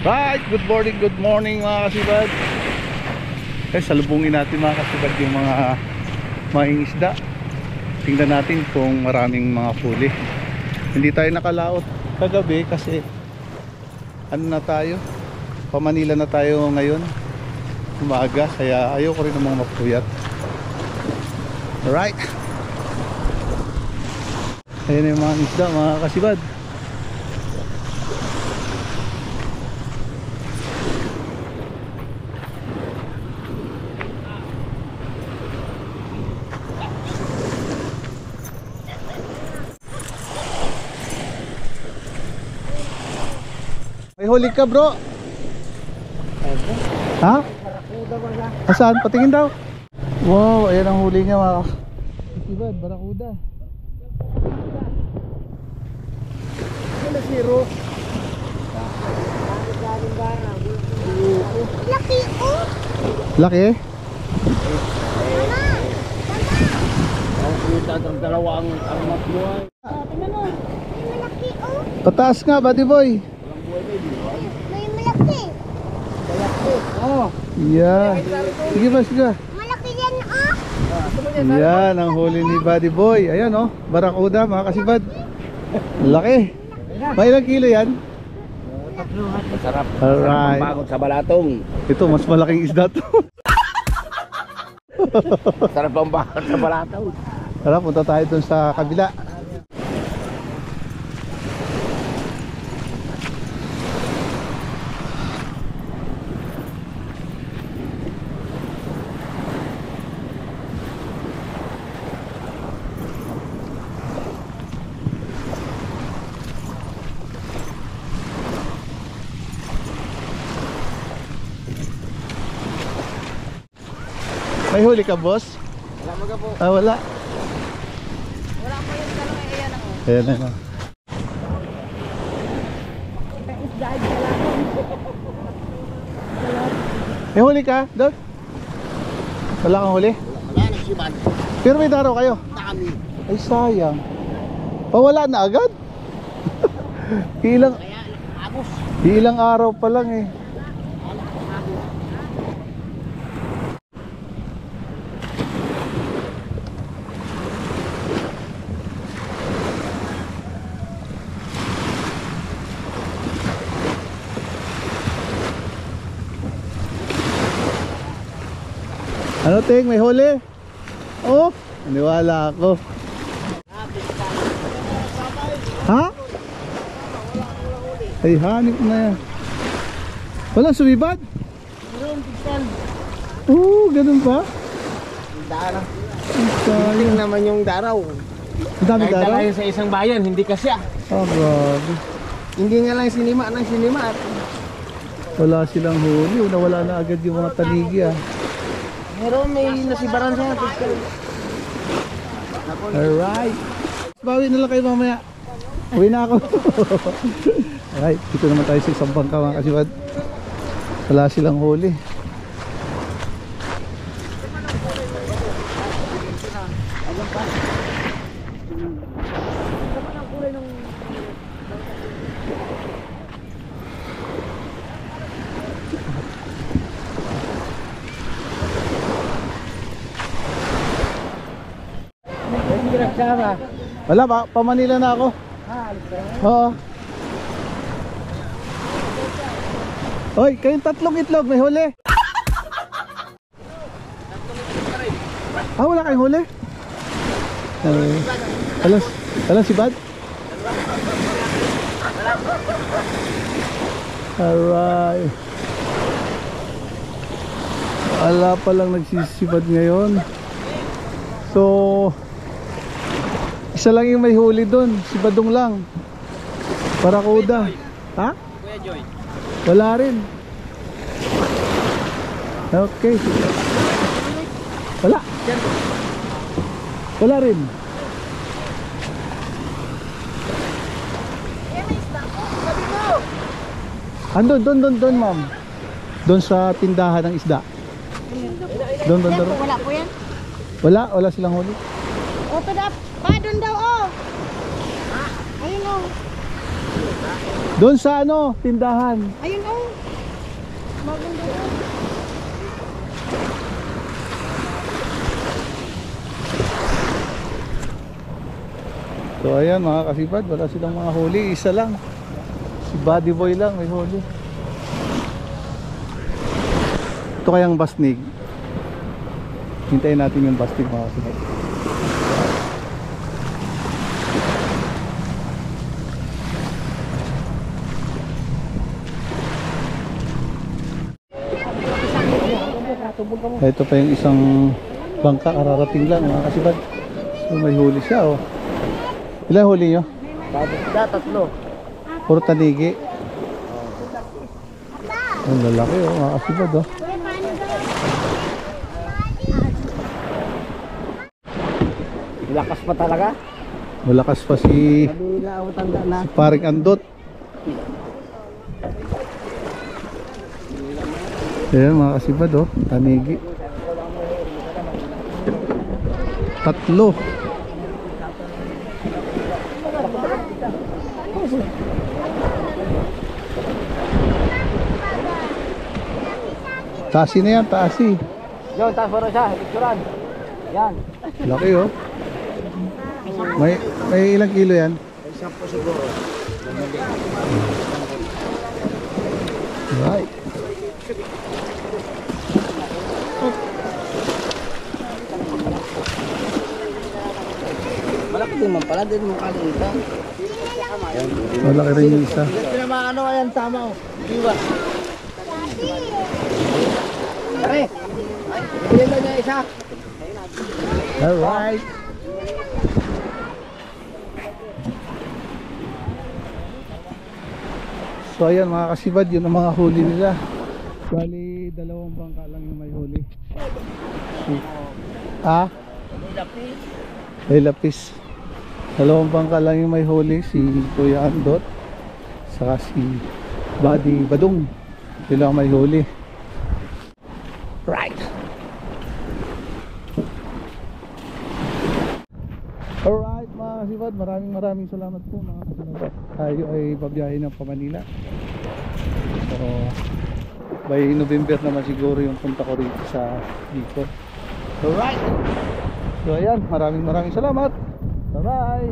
Right, good morning mga kasibad. Salubungin natin mga kasibad yung mga isda. Tingnan natin kung maraming mga huli. Hindi tayo nakalaot kagabi kasi ano na tayo, pa-Manila na tayo ngayon umaga, kaya ayoko rin namang mapuyat. Alright, ayan yung mga isda mga kasibad. May huli ka bro? Ha? Saan? Patingin daw. Wow, ayan ang huli niya mga kasibad, barakuda. Ano siro? Laki oh. Laki? Ang dalawa ang matluhay. Tingnan mo. May malaki oh. Pataas nga, buddy boy. May malaki. Oh, Yeah. Sige ba, sige. Malaki yan oh. Yan ang huli ni buddy boy. Ayan oh, barakuda mga kasibad. Laki. May ilang kilo yan? masarap. Alright. Pagod sa balatong. Ito, mas malaking isda to. Sarap ang bakod sa balatong. Tara, punta tayo dun sa kabila. May huli ka, boss? Wala mga po. Ah, wala. Wala pa yung talong ay ayan ako. Ayan na. May huli ka, Doc? Wala kang huli? Wala na si Man. Pero may daraw kayo. Dami. Ay, sayang. Pawala na agad? Ilang, Kaya agos. ilang araw pa lang eh. Ano ting, may huli? Oh, naniwala ako. Ha? Ay, hanip na yan. Walang sumibad? Meron tigsan. Oo, ganun ba? Daraw. Ay, sayang. Tingnan naman yung daraw. Ang dami Kahit daraw? dalayan sa isang bayan, hindi kasya. Ah, grabe. Hindi nga lang sinima ng sinima. Wala silang huli. Nawala na agad yung mga taligi ah. Meron may nasibaran siya. Alright. Bawi na lang kayo mamaya. Uwi na ako. Alright, dito naman tayo sa isang bangka mga kasibad. Wala silang huli. Wala ba? Pa-Manila na ako. Oo. Hoy, kayong tatlong itlog, may huli. Ah, wala kayong huli? Alam si Bad? Alright. Wala palang nagsisibad ngayon. So isa lang yung may huli doon, si Badong lang. Barakuda. Ha? Kuya Joy. Wala rin. Okay. Wala. Wala rin. Andun, doon, ma'am. Doon sa tindahan ng isda. Doon. Wala po yan. Wala silang huli. Open up. Pa, doon daw oh. Ayun oh. Doon sa ano, tindahan. Ayun oh. Maganda yun. So ayan mga kasipad, wala silang mga huli, isa lang. Si Buddy Boy lang may huli. Ito kayang basnig. Hintayin natin yung basnig mga kasipad. Ito pa yung isang bangka, kararating lang mga kasipad. So may huli siya oh. Ilan huli nyo? Tatlo. Puro tanigi. Ang lalaki oh, mga kasipad oh. Lakas pa talaga. Malakas pa si Kabila ako tanda na. Paring Andot. Ayan mga kasipad oh, tanigi. Tatlo. Tasi na yan, tasi. Yun, taas mo siya. Picturean. Yan. Laki oh. May ilang kilo yan? Isang po siguro. Right. Malaki din man pala. Din mo kalimutan. Malaki rin yung isa. Hindi na maano yan. Tama oh. Iwa. Pare. Bigyan na niya isa. Alright. So ayan mga kasibad, yun ang mga huli nila. Bali, dalawang bangka lang yung may huli. Ah? Ay lapis. Dalawang bangka lang yung may huli, si Kuya Andot saka si Buddy Badong. Sila ang may huli. Right. Alright mga kasibad, maraming salamat po mga kasibad. Tayo ay babiyahin ng Manila. So by November naman siguro yung punta ko rito sa Bicol. Alright. So ayan, maraming salamat. Bye bye.